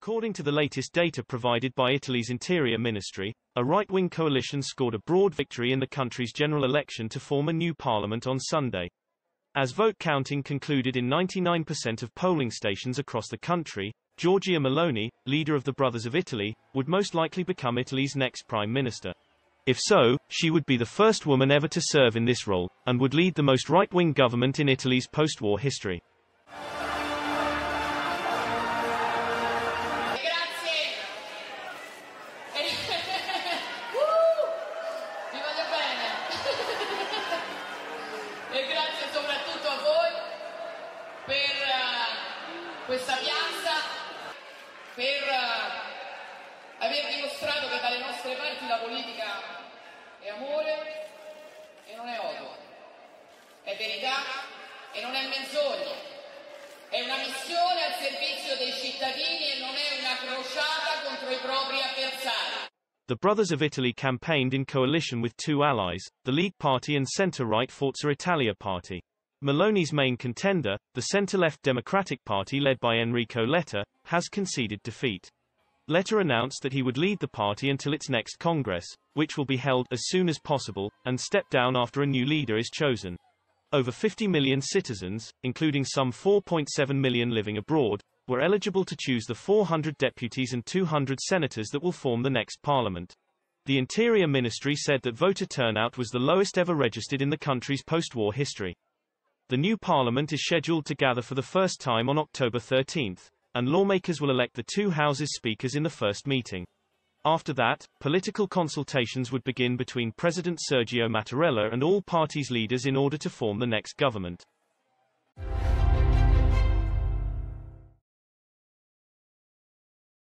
According to the latest data provided by Italy's Interior Ministry, a right-wing coalition scored a broad victory in the country's general election to form a new parliament on Sunday. As vote counting concluded in 99% of polling stations across the country, Giorgia Meloni, leader of the Brothers of Italy, would most likely become Italy's next prime minister. If so, she would be the first woman ever to serve in this role, and would lead the most right-wing government in Italy's post-war history. Questa piazza, per aver dimostrato che dalle nostre parti la politica è amore e non è odio, è verità e non è menzogna, è una missione al servizio dei cittadini e non è una crociata contro i propri avversari. The Brothers of Italy campaigned in coalition with two allies, the League Party and centre-right Forza Italia Party. Meloni's main contender, the centre-left Democratic Party led by Enrico Letta, has conceded defeat. Letta announced that he would lead the party until its next Congress, which will be held as soon as possible, and step down after a new leader is chosen. Over 50 million citizens, including some 4.7 million living abroad, were eligible to choose the 400 deputies and 200 senators that will form the next parliament. The Interior Ministry said that voter turnout was the lowest ever registered in the country's post-war history. The new parliament is scheduled to gather for the first time on October 13, and lawmakers will elect the two houses' speakers in the first meeting. After that, political consultations would begin between President Sergio Mattarella and all parties' leaders in order to form the next government.